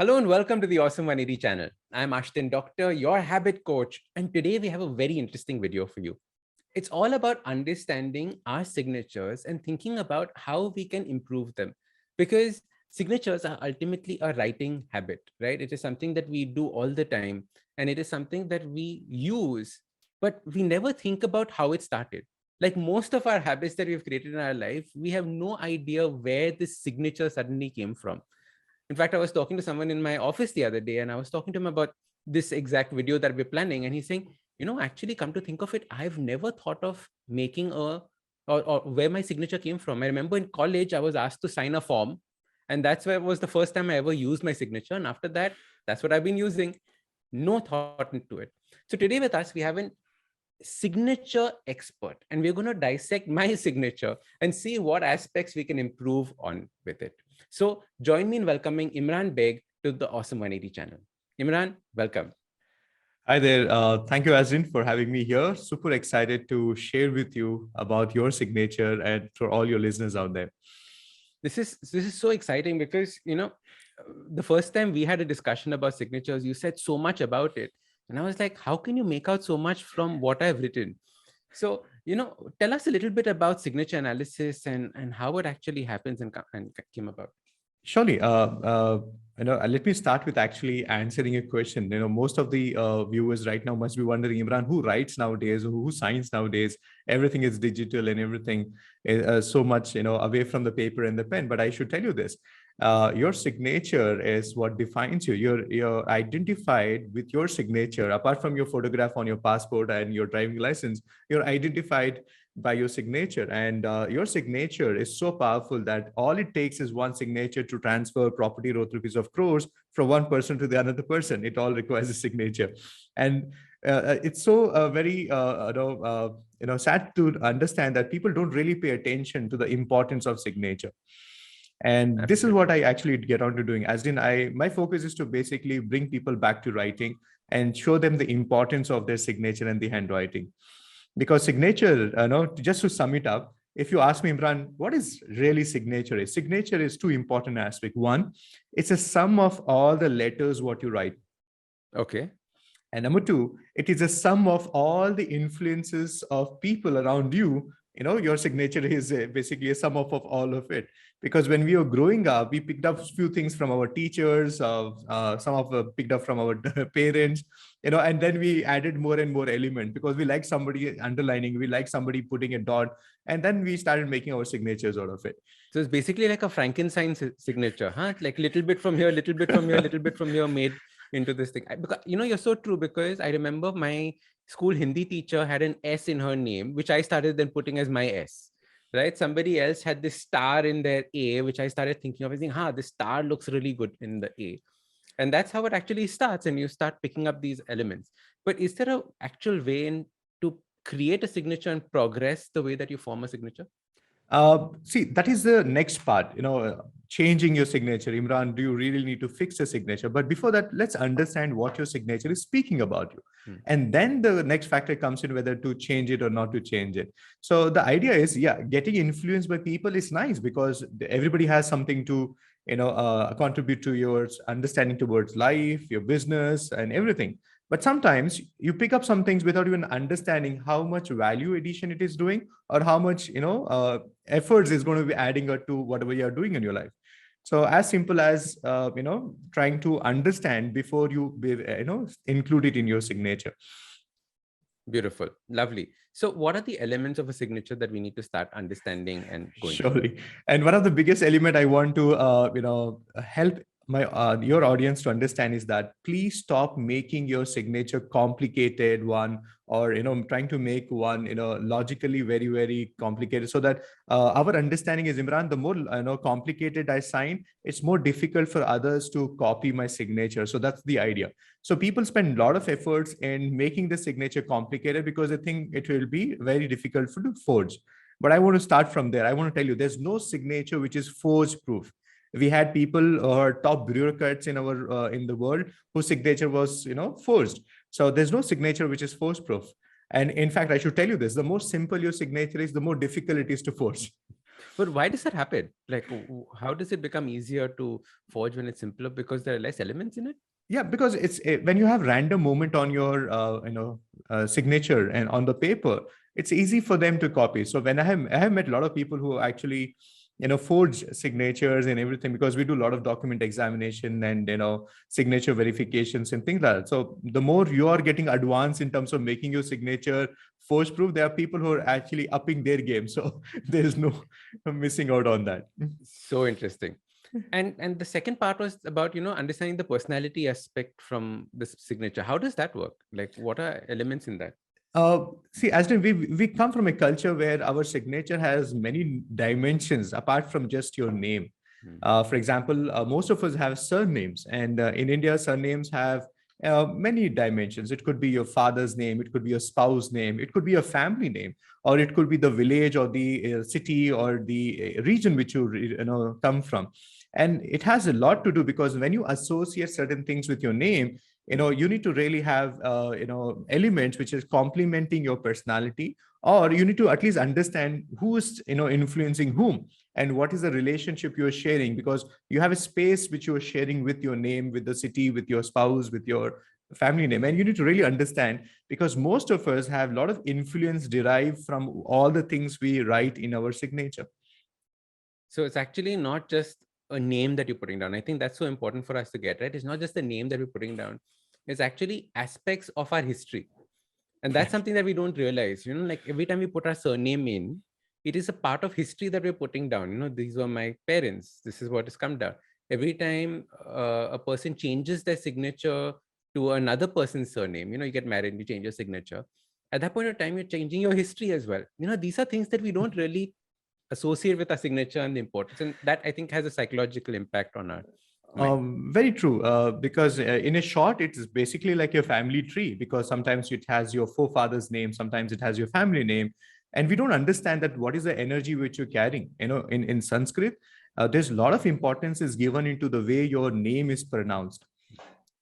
Hello and welcome to the Awesome 180 channel. I'm Ashton Doctor, your habit coach, and today we have a very interesting video for you. It's all about understanding our signatures and thinking about how we can improve them, because signatures are ultimately a writing habit, right? It is something that we do all the time, and it is something that we use, but we never think about how it started. Like most of our habits that we've created in our life, we have no idea where this signature suddenly came from. In fact, I was talking to someone in my office the other day, and I was talking to him about this exact video that we're planning. And he's saying, actually, come to think of it, I've never thought of making or where my signature came from. I remember in college, I was asked to sign a form, and that's where was the first time I ever used my signature. And after that, that's what I've been using. No thought into it. So today with us, we have an signature expert, and we're going to dissect my signature and see what aspects we can improve on with it. So join me in welcoming Imran Baig to the Awesome 180 channel. Imran, welcome. Hi there. Thank you, Azrin, for having me here. Super excited to share with you about your signature and for all your listeners out there. This is so exciting because the first time we had a discussion about signatures, you said so much about it, and I was like, how can you make out so much from what I've written? So tell us a little bit about signature analysis and how it actually happens and came about. Surely, let me start with actually answering a question. Most of the viewers right now must be wondering, Imran, who writes nowadays, who signs nowadays? Everything is digital and everything is so much, away from the paper and the pen. But I should tell you this. Your signature is what defines you. You're identified with your signature. Apart from your photograph on your passport and your driving license, you're identified by your signature, and your signature is so powerful that all it takes is one signature to transfer property worth rupees of crores from one person to the another person. It all requires a signature. And it's so very sad to understand that people don't really pay attention to the importance of signature. And this is Absolutely. what I actually get on to doing. As in, my focus is to basically bring people back to writing and show them the importance of their signature and the handwriting. Because signature, just to sum it up, if you ask me, Imran, what is really signature is? Signature is two important aspects. One, it's a sum of all the letters what you write. Okay. And number two, it is a sum of all the influences of people around you. Your signature is basically a sum of all of it. Because when we were growing up, we picked up a few things from our teachers, some of picked up from our parents, and then we added more and more element because we like somebody underlining, we like somebody putting a dot, and then we started making our signatures out of it. So it's basically like a Frankenstein signature, huh? Like little bit from here, little bit from here, little bit from here, made into this thing. Because you're so true, because I remember my school Hindi teacher had an S in her name, which I started then putting as my S. Right? Somebody else had this star in their A, which I started thinking of as saying, this star looks really good in the A. And that's how it actually starts, and you start picking up these elements. But is there an actual way to create a signature and progress the way that you form a signature? See, that is the next part, changing your signature. Imran, do you really need to fix a signature? But before that, let's understand what your signature is speaking about you. And then the next factor comes in whether to change it or not to change it. So the idea is, yeah, getting influenced by people is nice because everybody has something to, contribute to your understanding towards life, your business, and everything. But sometimes you pick up some things without even understanding how much value addition it is doing or how much efforts is going to be adding up to whatever you're doing in your life. So as simple as trying to understand before you include it in your signature. Beautiful. Lovely. So what are the elements of a signature that we need to start understanding and going through? Surely. And one of the biggest element I want to help my your audience to understand is that please stop making your signature complicated one, or trying to make one logically very very complicated, so that our understanding is, Imran, the more complicated I sign, it's more difficult for others to copy my signature. So that's the idea. So people spend a lot of efforts in making the signature complicated because they think it will be very difficult to forge. But I want to start from there. I want to tell you there's no signature which is forge proof. We had people or top bureaucrats in our in the world whose signature was forged. So there's no signature which is forge proof. And in fact, I should tell you this: the more simple your signature is, the more difficult it is to forge. But why does that happen? Like, how does it become easier to forge when it's simpler? Because there are less elements in it? Yeah, because when you have random movement on your signature and on the paper, it's easy for them to copy. So when I have met a lot of people who actually forge signatures and everything, because we do a lot of document examination and signature verifications and things like that. So the more you are getting advanced in terms of making your signature forge proof, there are people who are actually upping their game. So there is no missing out on that. So interesting. And the second part was about understanding the personality aspect from this signature. How does that work? Like, what are elements in that? See, Aston, we come from a culture where our signature has many dimensions apart from just your name. Hmm. For example, most of us have surnames, and in India, surnames have many dimensions. It could be your father's name, it could be your spouse name, it could be a family name, or it could be the village or the city or the region which you come from. And it has a lot to do, because when you associate certain things with your name, you need to really have elements which is complementing your personality, or you need to at least understand who is influencing whom, and what is the relationship you're sharing, because you have a space which you're sharing with your name, with the city, with your spouse, with your family name. And you need to really understand, because most of us have a lot of influence derived from all the things we write in our signature. So it's actually not just a name that you're putting down. I think that's so important for us to get, right? It's not just the name that we're putting down. It's actually aspects of our history. And that's Correct. something that we don't realize. Like every time we put our surname in, it is a part of history that we're putting down. These were my parents. This is what has come down. Every time a person changes their signature to another person's surname, you get married, you change your signature. At that point of time, you're changing your history as well. These are things that we don't really associate with our signature and the importance. And that I think has a psychological impact on our mind. Very true. Because in a short, it's basically like your family tree, because sometimes it has your forefather's name, sometimes it has your family name. And we don't understand that what is the energy which you're carrying. In Sanskrit, there's a lot of importance is given into the way your name is pronounced,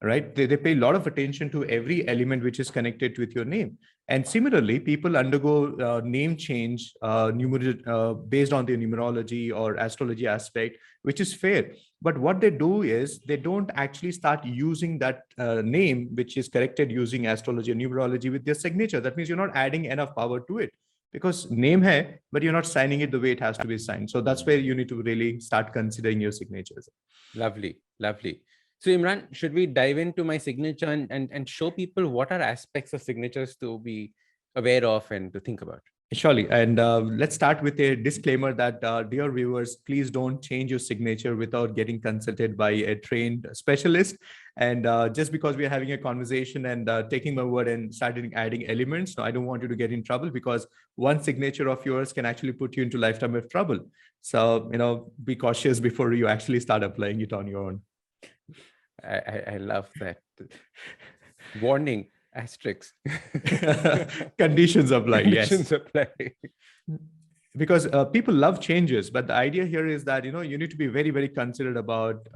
right? They pay a lot of attention to every element which is connected with your name. And similarly, people undergo name change based on their numerology or astrology aspect, which is fair. But what they do is they don't actually start using that name, which is corrected using astrology and numerology, with their signature. That means you're not adding enough power to it, because name hai, but you're not signing it the way it has to be signed. So that's where you need to really start considering your signatures. Lovely, lovely. So Imran, should we dive into my signature and show people what are aspects of signatures to be aware of and to think about? Surely. And let's start with a disclaimer that, dear viewers, please don't change your signature without getting consulted by a trained specialist. And just because we are having a conversation and taking my word and starting adding elements, no, I don't want you to get in trouble, because one signature of yours can actually put you into lifetime of trouble. So, be cautious before you actually start applying it on your own. I love that. Warning, asterisks. Conditions apply, yes. Conditions apply. Because people love changes, but the idea here is that you need to be very, very considerate about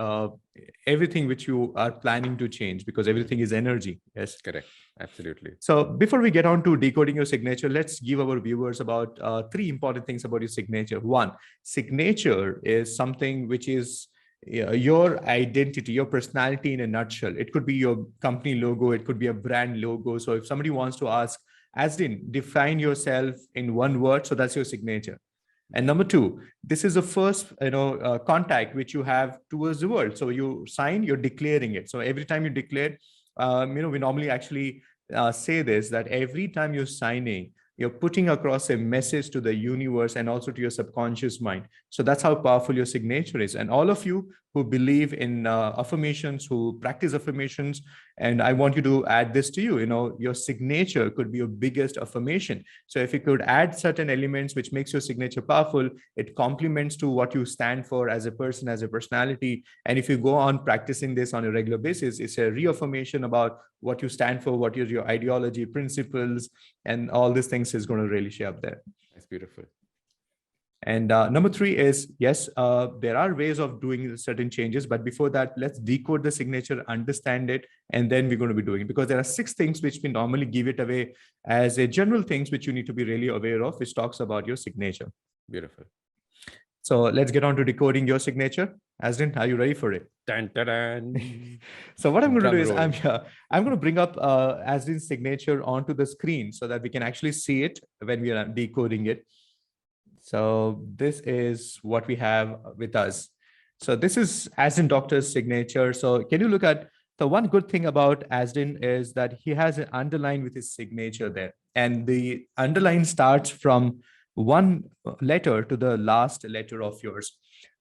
everything which you are planning to change, because everything is energy. Yes, correct. Absolutely. So before we get on to decoding your signature, let's give our viewers about three important things about your signature. One, signature is something which is your identity, your personality in a nutshell. It could be your company logo, it could be a brand logo. So if somebody wants to ask, Asdin, define yourself in one word, so that's your signature. And number two, this is the first contact which you have towards the world. So you sign, you're declaring it. So every time you declare, we normally actually say this, that every time you're signing, you're putting across a message to the universe and also to your subconscious mind. So that's how powerful your signature is. And all of you who believe in affirmations, who practice affirmations, and I want you to add this to you, your signature could be your biggest affirmation. So if you could add certain elements which makes your signature powerful, it complements to what you stand for as a person, as a personality. And if you go on practicing this on a regular basis, it's a reaffirmation about what you stand for, what is your ideology, principles, and all these things is going to really show up there. That's beautiful. And number three is, yes, there are ways of doing certain changes, but before that, let's decode the signature, understand it, and then we're going to be doing it, because there are 6 things which we normally give it away as a general things which you need to be really aware of, which talks about your signature. Beautiful. So let's get on to decoding your signature. Asdin, are you ready for it? Dun, dun, dun. So what I'm going to do Drum is roll. I'm going to bring up Asdin's signature onto the screen so that we can actually see it when we are decoding it. So this is what we have with us. So this is Asdin Doctor's signature. So can you look at the one good thing about Asdin is that he has an underline with his signature there. And the underline starts from one letter to the last letter of yours.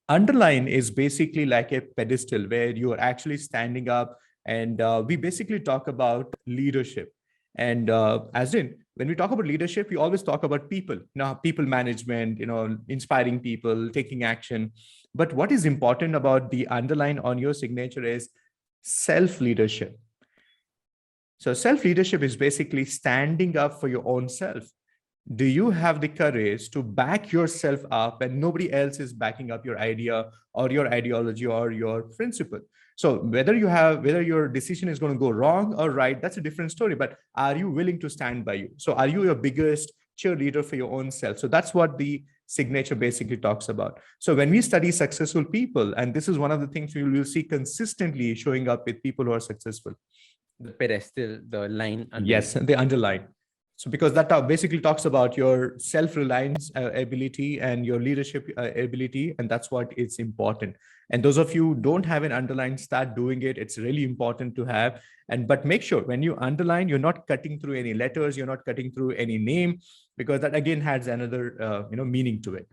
Underline is basically like a pedestal where you are actually standing up. And we basically talk about leadership. And Asdin, when we talk about leadership, we always talk about people, people management, inspiring people, taking action. But what is important about the underline on your signature is self-leadership. So self-leadership is basically standing up for your own self. Do you have the courage to back yourself up when nobody else is backing up your idea or your ideology or your principle? So whether your decision is going to go wrong or right, that's a different story. But are you willing to stand by you? So are you your biggest cheerleader for your own self? So that's what the signature basically talks about. So when we study successful people, and this is one of the things we will see consistently showing up with people who are successful. The pedestal, the line underneath. Yes, the underline. So because that basically talks about your self-reliance ability and your leadership ability, and that's what is important. And those of you who don't have an underline, start doing it. It's really important to have. But make sure when you underline, you're not cutting through any letters, you're not cutting through any name, because that again adds another meaning to it.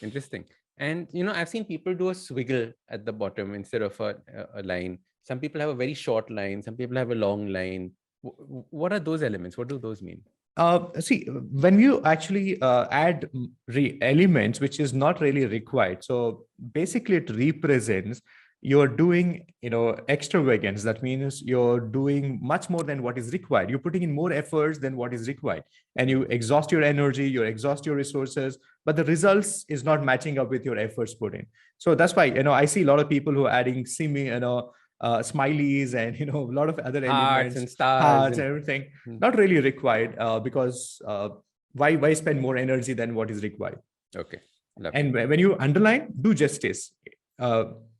Interesting. And I've seen people do a swiggle at the bottom instead of a line. Some people have a very short line. Some people have a long line. What are those elements? What do those mean? See, when you actually add elements, which is not really required. So basically it represents you're doing, extravagance. That means you're doing much more than what is required. You're putting in more efforts than what is required. And you exhaust your energy, you exhaust your resources, but the results is not matching up with your efforts put in. So that's why, I see a lot of people who are adding smileys and a lot of other Hearts elements, and stars hearts and everything. Not really required because why spend more energy than what is required? Okay. Lovely. And when you underline, do justice.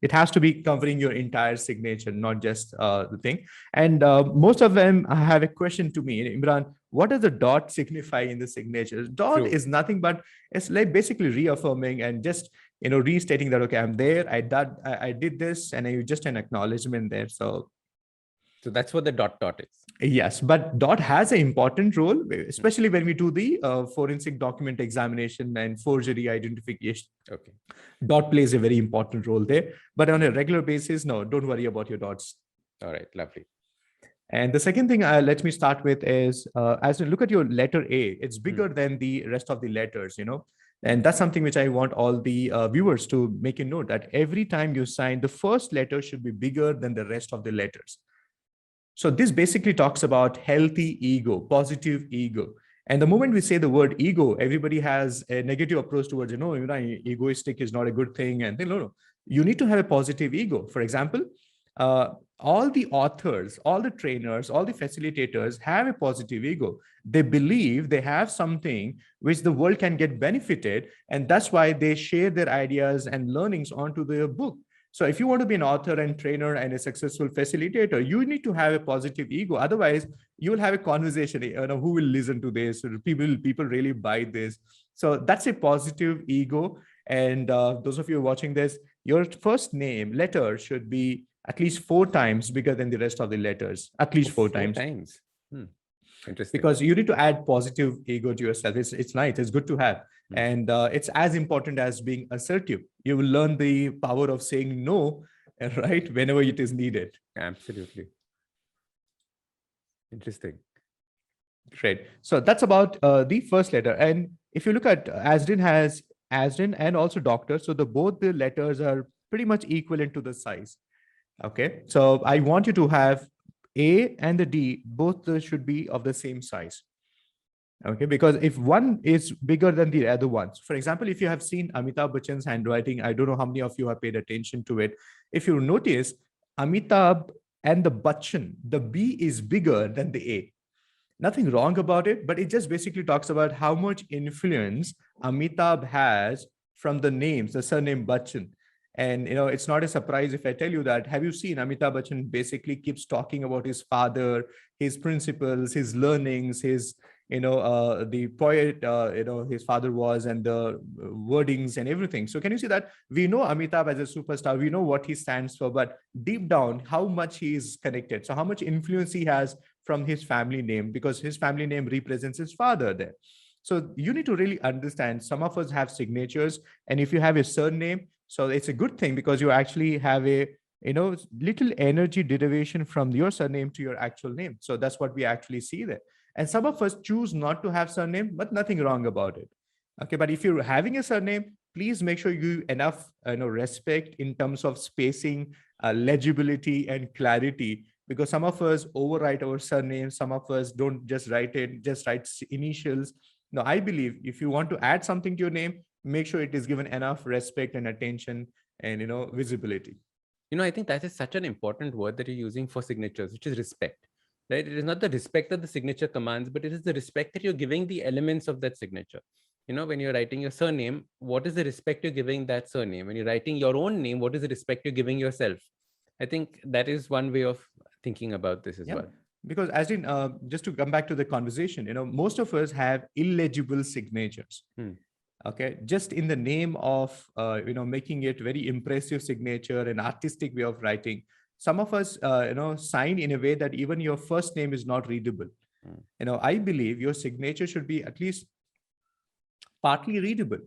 It has to be covering your entire signature, not just the thing. And most of them have a question to me, Imran, what does the dot signify in the signature? Dot True. is nothing but it's like basically reaffirming and just restating that, okay, I'm there, I did this, and you just an acknowledgement there. So that's what the dot is. Yes, but dot has an important role, especially when we do the forensic document examination and forgery identification. Okay. Dot plays a very important role there. But on a regular basis, no, don't worry about your dots. All right, lovely. And the second thing let me start with is, as you look at your letter A, it's bigger than the rest of the letters, And that's something which I want all the viewers to make a note that every time you sign, the first letter should be bigger than the rest of the letters. So this basically talks about healthy ego, positive ego. And the moment we say the word ego, everybody has a negative approach towards, egoistic is not a good thing. And no, you need to have a positive ego. For example, all the authors, all the trainers, all the facilitators have a positive ego. They believe they have something which the world can get benefited. And that's why they share their ideas and learnings onto their book. So if you want to be an author and trainer and a successful facilitator, you need to have a positive ego. Otherwise, you will have a conversation, who will listen to this? People really buy this. So that's a positive ego. And those of you watching this, your first name letter should be at least 4 times bigger than the rest of the letters, at least 4 times. Interesting. Because you need to add positive ego to yourself. It's nice. It's good to have. And it's as important as being assertive. You will learn the power of saying no, right, whenever it is needed. Absolutely. Interesting. Great. So that's about the first letter. And if you look at Asdin and also doctor, so both the letters are pretty much equivalent to the size. Okay. So I want you to have A and the D, both should be of the same size. Okay, because if one is bigger than the other ones, for example, if you have seen Amitabh Bachchan's handwriting, I don't know how many of you have paid attention to it. If you notice, Amitabh and the Bachchan, the B is bigger than the A. Nothing wrong about it, but it just basically talks about how much influence Amitabh has from the names, the surname Bachchan. And it's not a surprise if I tell you that. Have you seen Amitabh Bachchan basically keeps talking about his father, his principles, his learnings, his the poet his father was, and the wordings and everything. So can you see that we know Amitabh as a superstar, we know what he stands for, but deep down how much he is connected, so how much influence he has from his family name, because his family name represents his father there. So you need to really understand, some of us have signatures, and if you have a surname, so it's a good thing because you actually have a little energy derivation from your surname to your actual name. So that's what we actually see there. And some of us choose not to have surname, but nothing wrong about it. Okay, but if you're having a surname, please make sure you enough respect in terms of spacing, legibility, and clarity. Because some of us overwrite our surname, some of us don't just write it, just write initials. No, I believe if you want to add something to your name, make sure it is given enough respect and attention and visibility. I think that is such an important word that you're using for signatures, which is respect. Right? It is not the respect that the signature commands, but it is the respect that you're giving the elements of that signature. When you're writing your surname, what is the respect you're giving that surname? When you're writing your own name, what is the respect you're giving yourself? I think that is one way of thinking about this as Yeah, well. because as in just to come back to the conversation, most of us have illegible signatures. Okay, just in the name of making it very impressive signature and artistic way of writing, some of us sign in a way that even your first name is not readable. I believe your signature should be at least partly readable.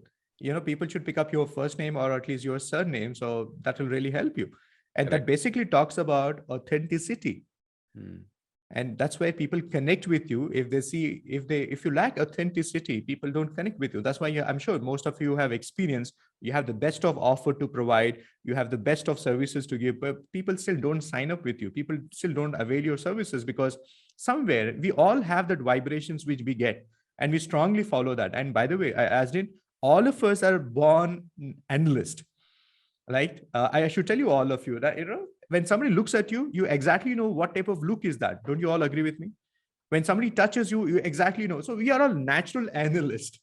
People should pick up your first name or at least your surname, so that will really help you. And that basically talks about authenticity. And that's why people connect with you. If you lack authenticity, people don't connect with you. That's why I'm sure most of you have experience. You have the best of offer to provide, you have the best of services to give, but people still don't sign up with you. People still don't avail your services because somewhere we all have that vibrations which we get, and we strongly follow that. And by the way, as did all of us are born analyst, right? I should tell you, all of you, that when somebody looks at you, you exactly know what type of look is that. Don't you all agree with me? When somebody touches you, you exactly know. So we are all natural analysts.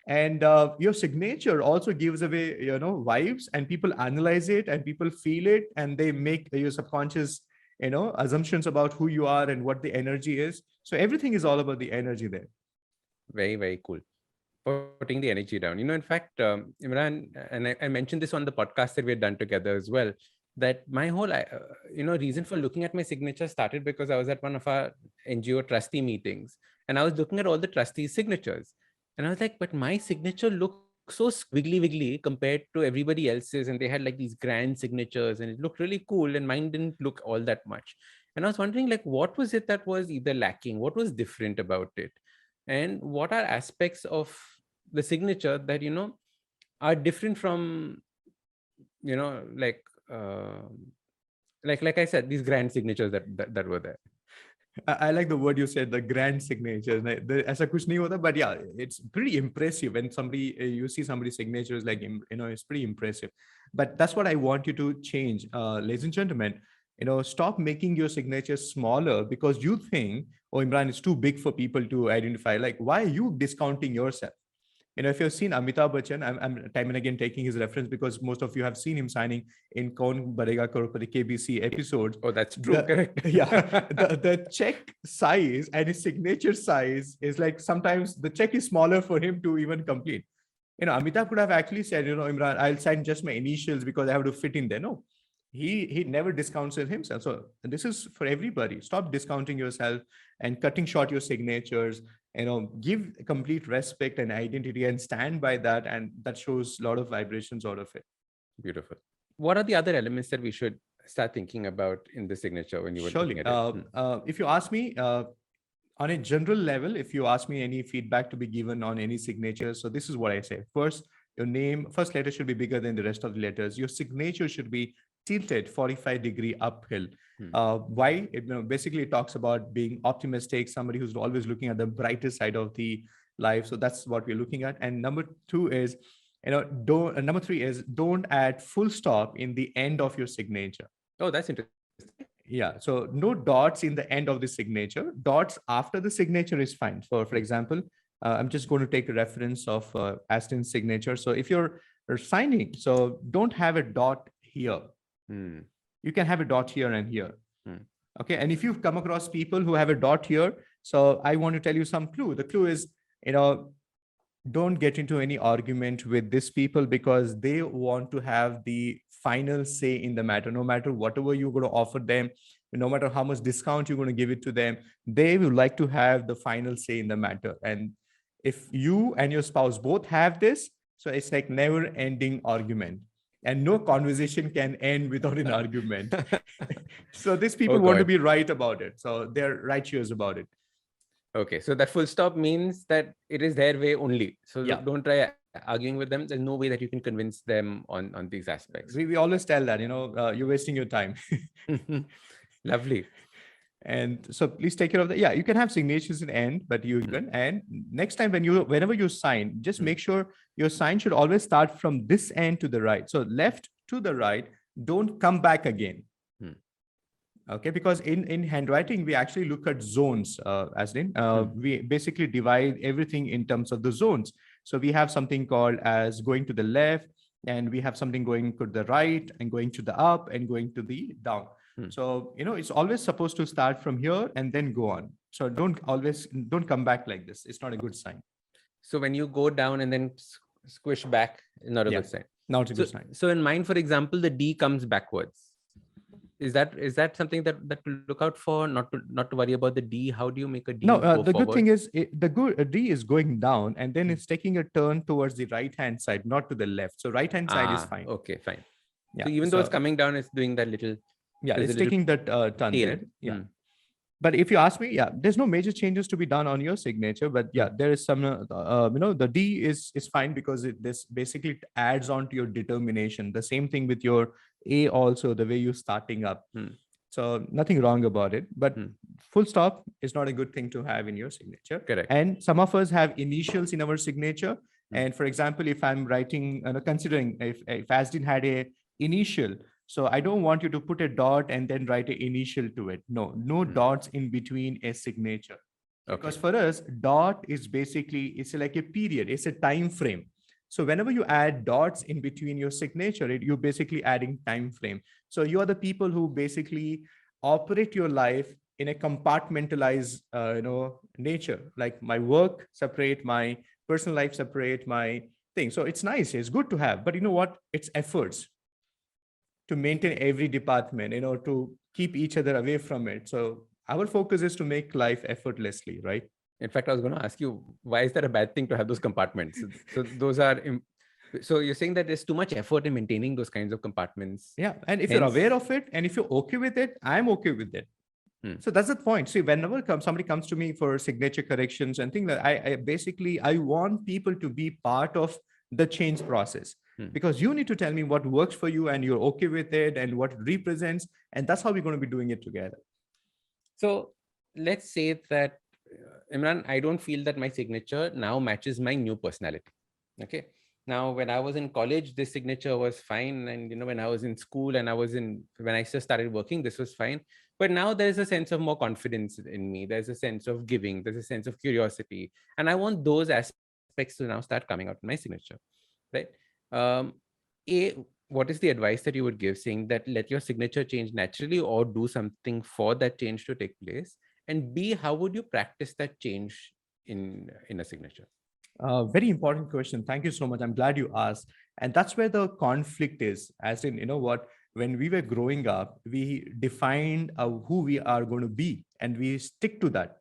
And your signature also gives away vibes, and people analyze it and people feel it, and they make your subconscious assumptions about who you are and what the energy is. So everything is all about the energy there. Very, very cool. Putting the energy down. In fact, Imran, and I mentioned this on the podcast that we had done together as well, that my whole, reason for looking at my signature started because I was at one of our NGO trustee meetings, and I was looking at all the trustees' signatures. And I was like, but my signature looks so squiggly wiggly compared to everybody else's. And they had like these grand signatures and it looked really cool. And mine didn't look all that much. And I was wondering, like, what was it that was either lacking? What was different about it? And what are aspects of the signature that are different from you know like uh, like I said, these grand signatures that were there. I like the word you said, the grand signature. ऐसा कुछ नहीं होता, but yeah, it's pretty impressive when somebody you see somebody's signature is like it's pretty impressive. But that's what I want you to change, ladies and gentlemen. Stop making your signature smaller because you think, oh, Imran, it's too big for people to identify. Like, why are you discounting yourself? If you've seen Amitabh Bachchan, I'm time and again taking his reference because most of you have seen him signing in Kaun Banega Crorepati KBC episodes. Oh, that's true. Correct. Yeah, the check size and his signature size is like sometimes the check is smaller for him to even complete. Amitabh could have actually said, Imran, I'll sign just my initials because I have to fit in there. No, he never discounts it himself. So this is for everybody. Stop discounting yourself and cutting short your signatures. Give complete respect and identity and stand by that, and that shows a lot of vibrations out of it. Beautiful. What are the other elements that we should start thinking about in the signature when you were Surely, looking at it? if you ask me, on a general level, if you ask me any feedback to be given on any signature, so this is what I say. First, your name, first letter should be bigger than the rest of the letters. Your signature should be tilted 45-degree uphill. Why? Basically, it talks about being optimistic, somebody who's always looking at the brighter side of the life. So that's what we're looking at. And number two is, number three is don't add full stop in the end of your signature. Oh, that's interesting. Yeah, so no dots in the end of the signature. Dots after the signature is fine. For example, I'm just going to take a reference of Aston's signature. So if you're or signing. So don't have a dot here. Hmm. You can have a dot here and here. Hmm. Okay. And if you've come across people who have a dot here, so I want to tell you some clue. The clue is, you know, don't get into any argument with these people because they want to have the final say in the matter. No matter whatever you're going to offer them, no matter how much discount you're going to give it to them, they will like to have the final say in the matter. And if you and your spouse both have this, so it's like never ending argument, and no conversation can end without an argument. So these Oh people want to God. be right about it, so they're righteous about it. Okay, so that full stop means that it is their way only. So Yeah. don't try arguing with them. There's no way that you can convince them on these aspects. We always tell that, you're wasting your time. Lovely. And so please take care of that. Yeah, you can have signatures in end, but you can. And next time whenever you sign, just make sure your sign should always start from this end to the right. So left to the right, don't come back again. Okay, because in handwriting, we actually look at zones, as in we basically divide everything in terms of the zones. So we have something called as going to the left, and we have something going to the right, and going to the up, and going to the down. So, it's always supposed to start from here and then go on. So don't come back like this. It's not a good sign. So when you go down and then squish back, not a good sign. Not a good sign. So in mine, for example, the D comes backwards. Is that something that to look out for? Not to worry about the D. How do you make a D No, go the forward? good thing is D is going down, and then it's taking a turn towards the right hand side, not to the left. So right hand side is fine. Okay, fine. Yeah. So even though it's coming down, it's doing that little. Yeah, it's taking that turn there. Yeah. But if you ask me, there's no major changes to be done on your signature. But yeah, there is some, the D is fine because this basically adds on to your determination. The same thing with your A also, the way you're starting up. So nothing wrong about it. But full stop is not a good thing to have in your signature. Correct. And some of us have initials in our signature. And for example, if I'm writing, considering if Asdin had a initial, so I don't want you to put a dot and then write an initial to it. No dots in between a signature. Okay. Because for us, dot is basically, it's like a period, it's a time frame. So whenever you add dots in between your signature, you're basically adding time frame. So you are the people who basically operate your life in a compartmentalized, nature, like my work separate, my personal life separate, my thing. So it's nice, it's good to have, but you know what? It's efforts to maintain every department, to keep each other away from it. So our focus is to make life effortlessly, right? In fact, I was going to ask you, why is that a bad thing to have those compartments? So those are, so you're saying that there's too much effort in maintaining those kinds of compartments. Yeah. And if you're aware of it, and if you're okay with it, I'm okay with it. So that's the point. See, whenever somebody comes to me for signature corrections and things like I want people to be part of the change process. Because you need to tell me what works for you and you're okay with it and what it represents. And that's how we're going to be doing it together. So let's say that, Imran, I don't feel that my signature now matches my new personality. Okay. Now, when I was in college, this signature was fine. And, when I was in school and when I just started working, this was fine. But now there's a sense of more confidence in me. There's a sense of giving. There's a sense of curiosity. And I want those aspects to now start coming out in my signature. Right. What is the advice that you would give, saying that let your signature change naturally or do something for that change to take place? And B, how would you practice that change in a signature? Very important question. Thank you so much. I'm glad you asked. And that's where the conflict is. As in, when we were growing up, we defined who we are going to be and we stick to that.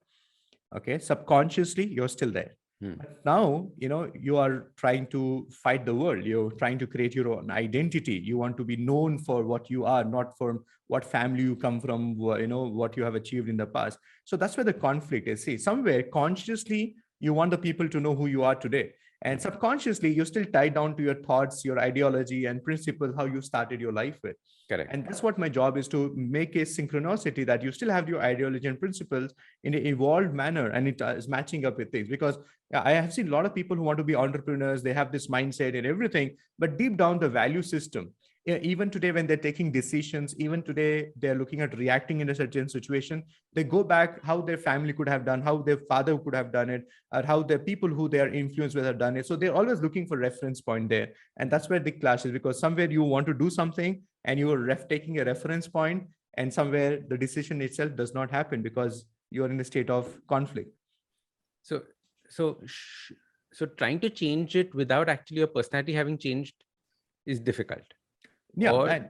Okay. Subconsciously, you're still there. But now, you are trying to fight the world. You're trying to create your own identity. You want to be known for what you are, not for what family you come from, what you have achieved in the past. So that's where the conflict is. See, somewhere consciously, you want the people to know who you are today. And subconsciously, you're still tied down to your thoughts, your ideology and principles, how you started your life with. Correct. And that's what my job is, to make a synchronicity that you still have your ideology and principles in an evolved manner. And it is matching up with things, because I have seen a lot of people who want to be entrepreneurs. They have this mindset and everything, but deep down the value system, Even today, when they're taking decisions, even today, they're looking at reacting in a certain situation. They go back how their family could have done, how their father could have done it, or how the people who they are influenced with have done it. So they're always looking for reference point there. And that's where the clash is, because somewhere you want to do something and you are taking a reference point, and somewhere the decision itself does not happen because you are in a state of conflict. So, so, so trying to change it without actually your personality having changed is difficult. Yeah.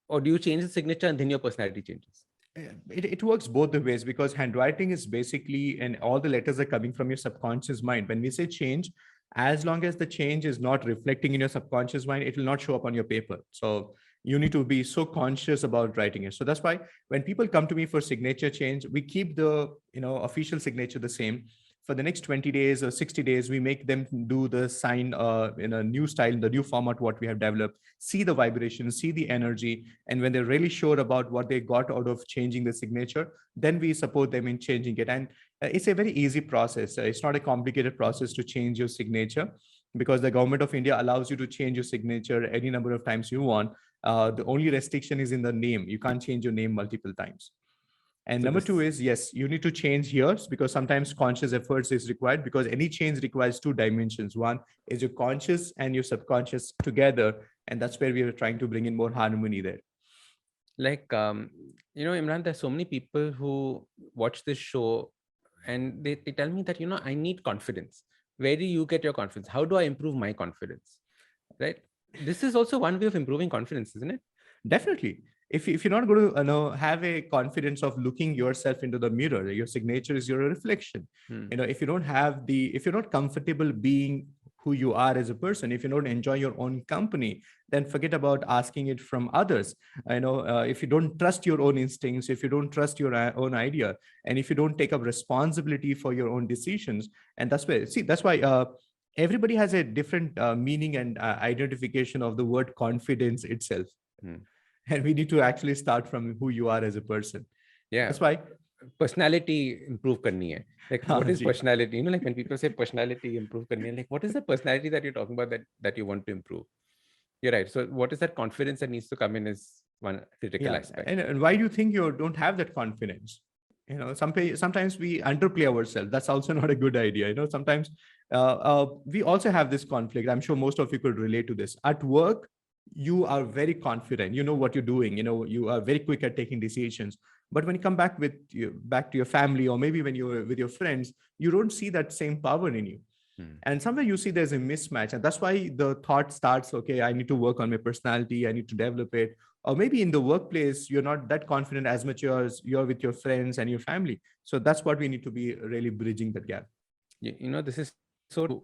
Or do you change the signature and then your personality changes? It works both the ways, because handwriting is basically, and all the letters are coming from your subconscious mind. When we say change, as long as the change is not reflecting in your subconscious mind, it will not show up on your paper. So you need to be so conscious about writing it. So that's why when people come to me for signature change, we keep the official signature the same. For the next 20 days or 60 days, we make them do the sign in a new style, the new format, what we have developed, see the vibration, see the energy. And when they're really sure about what they got out of changing the signature, then we support them in changing it. And it's a very easy process. It's not a complicated process to change your signature, because the government of India allows you to change your signature any number of times you want. The only restriction is in the name. You can't change your name multiple times. And So number this, two is, yes, you need to change here, because sometimes conscious efforts is required, because any change requires two dimensions. One is your conscious and your subconscious together. And that's where we are trying to bring in more harmony there. like, Imran, there's so many people who watch this show and they tell me that, I need confidence. Where do you get your confidence? How do I improve my confidence? Right? This is also one way of improving confidence, isn't it? Definitely. If you're not going to have a confidence of looking yourself into the mirror, your signature is your reflection. Hmm. If you don't have if you're not comfortable being who you are as a person, if you don't enjoy your own company, then forget about asking it from others. If you don't trust your own instincts, if you don't trust your own idea, and if you don't take up responsibility for your own decisions, and that's why everybody has a different meaning and identification of the word confidence itself. Hmm. And we need to actually start from who you are as a person. Yeah. That's why Personality improve karni hai. Like, what is Ji. personality? Like when people say personality improve karni hai, like what is the personality that you're talking about that you want to improve? You're right. So what is that confidence that needs to come in is one critical aspect. And why do you think you don't have that confidence? Sometimes we underplay ourselves. That's also not a good idea. Sometimes we also have this conflict. I'm sure most of you could relate to this. At work, you are very confident. You know what you're doing. You are very quick at taking decisions. But when you come back back to your family, or maybe when you're with your friends, you don't see that same power in you. And somewhere you see there's a mismatch. And that's why the thought starts, okay, I need to work on my personality. I need to develop it. Or maybe in the workplace, you're not that confident as much as you're with your friends and your family. So that's what we need to be really bridging that gap. This is so true.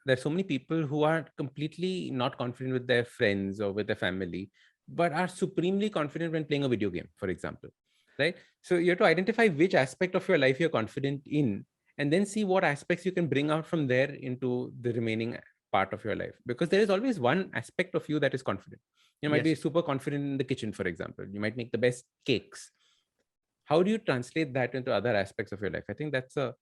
There's so many people who are completely not confident with their friends or with their family, but are supremely confident when playing a video game, for example. Right? So you have to identify which aspect of your life you're confident in, and then see what aspects you can bring out from there into the remaining part of your life. Because there is always one aspect of you that is confident. You might be super confident in the kitchen, for example. You might make the best cakes. How do you translate that into other aspects of your life? I think that's a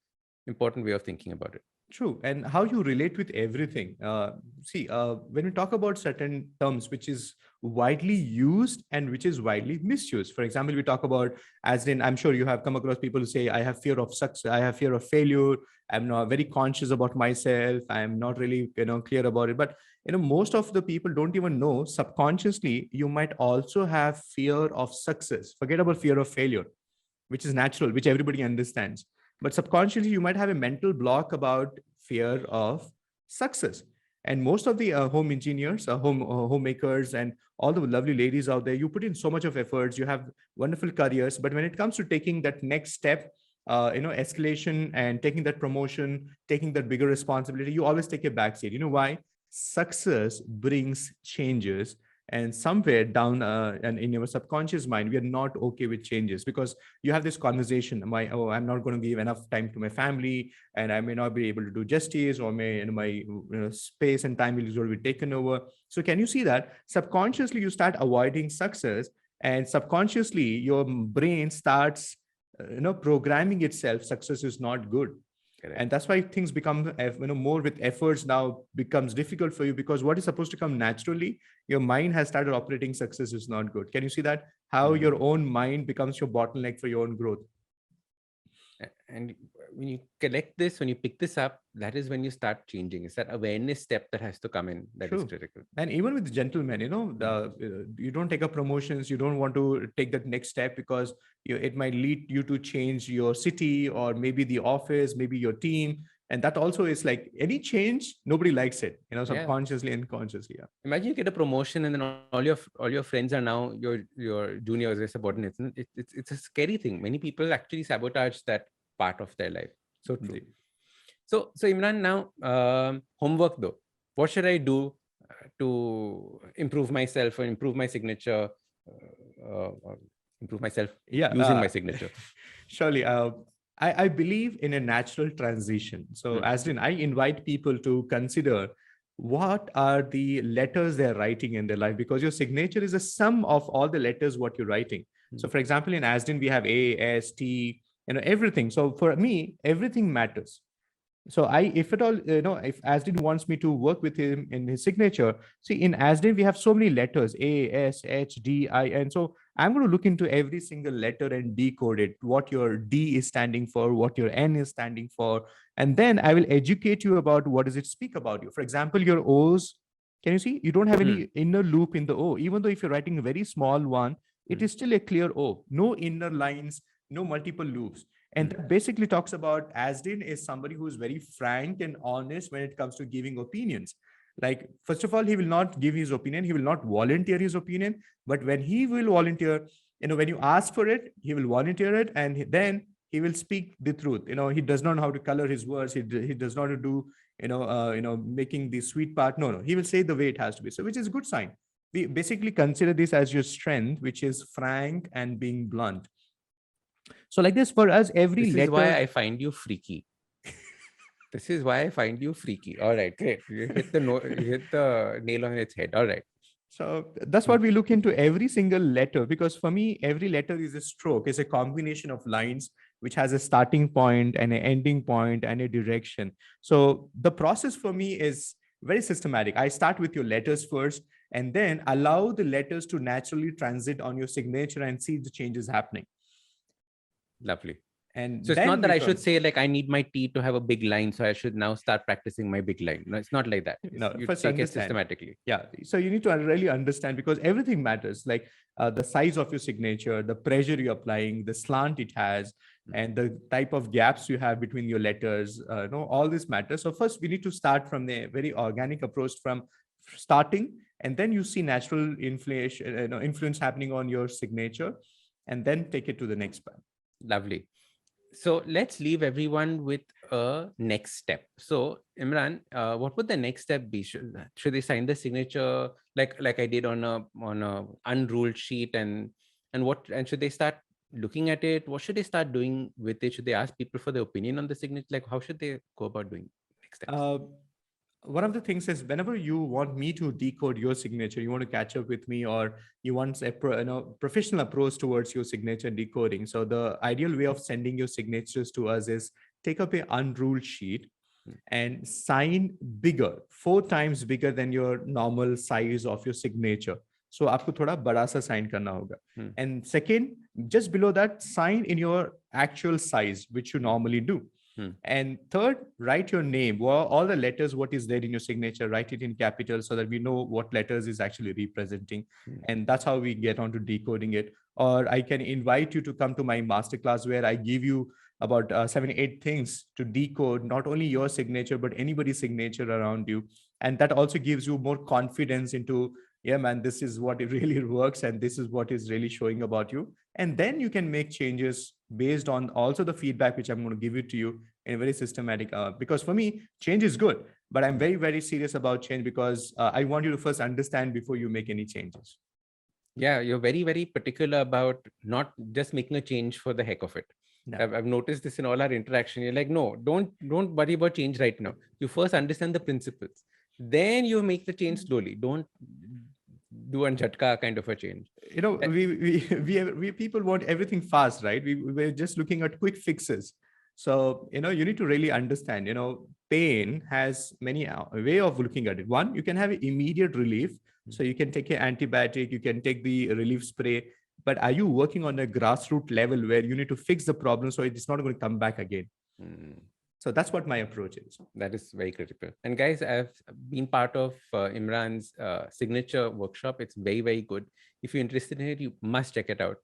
important way of thinking about it. True. And how you relate with everything. When we talk about certain terms, which is widely used and which is widely misused. For example, we talk about, as in, I'm sure you have come across people who say, I have fear of success, I have fear of failure. I'm not very conscious about myself. I'm not really, clear about it. But, most of the people don't even know subconsciously, you might also have fear of success. Forget about fear of failure, which is natural, which everybody understands. But subconsciously, you might have a mental block about fear of success. And most of the home engineers, homemakers, and all the lovely ladies out there, you put in so much of efforts, you have wonderful careers. But when it comes to taking that next step, escalation and taking that promotion, taking that bigger responsibility, you always take a backseat. You know why? Success brings changes, and somewhere down and in your subconscious mind, we are not okay with changes, because you have this conversation, I'm not going to give enough time to my family, and I may not be able to do justice, or my space and time will be taken over. So can you see that subconsciously you start avoiding success, and subconsciously your brain starts programming itself, success is not good. Correct. And that's why things become, more with efforts now becomes difficult for you, because what is supposed to come naturally, your mind has started operating. Success is not good. Can you see that? How Mhm. your own mind becomes your bottleneck for your own growth. And when you collect this, when you pick this up, that is when you start changing. It's that awareness step that has to come in that is True. critical. And even with gentlemen, Mm. you don't take up promotions, you don't want to take that next step because it might lead you to change your city or maybe the office, maybe your team. And that also is like any change, nobody likes it, Yeah. subconsciously and consciously. Yeah. Imagine you get a promotion and then all your friends are now your juniors, your subordinates. And it's a scary thing. Many people actually sabotage that part of their life. So true. Indeed. So Imran, now homework though. What should I do to improve myself or improve my signature, or improve myself Yeah. using my signature? Surely. I believe in a natural transition. So, Hmm. as in, I invite people to consider what are the letters they're writing in their life, because your signature is a sum of all the letters what you're writing. Hmm. So, for example, in Asden, we have A, S, T, everything. So, for me, everything matters. So if at all, if Asdin wants me to work with him in his signature, see, in Asdin we have so many letters: A, S, H, D, I, and so I'm going to look into every single letter and decode it, what your D is standing for, what your N is standing for, and then I will educate you about what does it speak about you. For example, your O's. Can you see? You don't have Hmm. any inner loop in the O, even though if you're writing a very small one, it Hmm. is still a clear O. No inner lines, no multiple loops. And Hmm. that basically talks about Asdin is somebody who is very frank and honest when it comes to giving opinions. Like, first of all, he will not give his opinion, he will not volunteer his opinion. But when he will volunteer, when you ask for it, he will volunteer it, and then he will speak the truth. He does not know how to color his words. He does not do, making the sweet part. No, no, he will say the way it has to be. So, which is a good sign. We basically consider this as your strength, which is frank and being blunt. So like this, for us, every This is why letter. I find you freaky. This is why I find you freaky. All right, great. You hit the nail on its head. All right. So that's Hmm. what we look into every single letter, because for me, every letter is a stroke, is a combination of lines which has a starting point and an ending point and a direction. So the process for me is very systematic. I start with your letters first, and then allow the letters to naturally transit on your signature and see the changes happening. Lovely. So And it's not then that we I should come. say like I need my T to have a big line, so I should now start practicing my big line. No, it's not like that. No, You first take it understand. systematically. Yeah. So you need to really understand, because everything matters, like the size of your signature, the pressure you're applying, the slant it has, and the type of gaps you have between your letters. All this matters. So first we need to start from a very organic approach from starting, and then you see natural influence happening on your signature, and then take it to the next part. Lovely. So let's leave everyone with a next step. So Imran, what would the next step be? Should they sign the signature like I did on a unruled sheet, and should they start looking at it? What should they start doing with it? Should they ask people for their opinion on the signature? Like how should they go about doing next steps? Uh, One of the things is, whenever you want me to decode your signature, you want to catch up with me, or you want a professional approach towards your signature decoding. So the ideal way of sending your signatures to us is take up a unruled sheet Hmm. and sign bigger, 4 times bigger than your normal size of your signature. So आपको थोड़ा बड़ा सा sign करना होगा. Hmm. And second, just below that, sign in your actual size, which you normally do. Hmm. And third, write your name. Well, all the letters, what is there in your signature, write it in capital so that we know what letters is actually representing. Hmm. And that's how we get on to decoding it. Or I can invite you to come to my masterclass, where I give you about 7, 8 things to decode not only your signature, but anybody's signature around you. And that also gives you more confidence into, yeah, man, this is what it really works. And this is what is really showing about you. And then you can make changes based on also the feedback, which I'm going to give it to you in a very systematic, because for me change is good, but I'm very, very serious about change, because I want you to first understand before you make any changes. Yeah, you're very, very particular about not just making a change for the heck of it. No. I've noticed this in all our interaction. You're like, no, don't worry about change right now. You first understand the principles, then you make the change slowly. Don't do a jhatka kind of a change. Eh, We people want everything fast, right? We're just looking at quick fixes. So, you need to really understand, pain has many way of looking at it. One, you can have immediate relief. So you can take an antibiotic, you can take the relief spray, but are you working on a grassroots level where you need to fix the problem so it's not going to come back again? Mm. So that's what my approach is. That is very critical. And guys, I've been part of Imran's signature workshop. It's very, very good. If you're interested in it, you must check it out.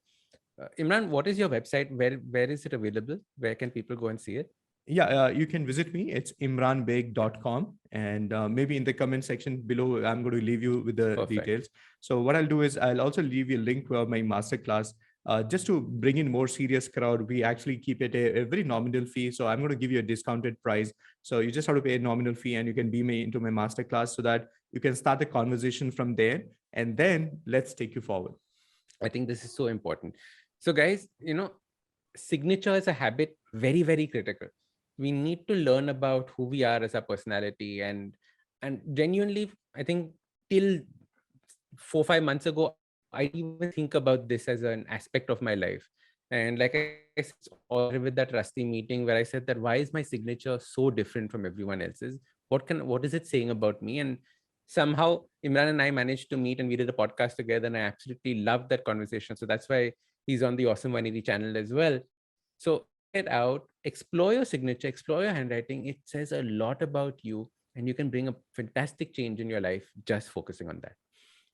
Imran, what is your website? Where is it available? Where can people go and see it? Yeah, you can visit me. It's imranbaig.com. And maybe in the comment section below, I'm going to leave you with the Perfect. details. So what I'll do is I'll also leave you a link to my masterclass. Just to bring in more serious crowd, we actually keep it a very nominal fee. So I'm going to give you a discounted price. So you just have to pay a nominal fee and you can be me into my masterclass so that you can start the conversation from there. And then let's take you forward. I think this is so important. So guys, signature as a habit, very, very critical. We need to learn about who we are as a personality, and genuinely, I think till 4 5 months ago, I didn't even think about this as an aspect of my life. And like I said, it's all started with that Rusty meeting where I said that why is my signature so different from everyone else's? What is it saying about me? And somehow Imran and I managed to meet and we did a podcast together, and I absolutely loved that conversation. So that's why he's on the Awesome 180 channel as well. So check it out, explore your signature, explore your handwriting. It says a lot about you, and you can bring a fantastic change in your life just focusing on that.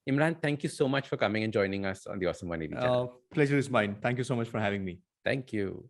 Imran, thank you so much for coming and joining us on the Awesome 180 channel. Pleasure is mine. Thank you so much for having me. Thank you.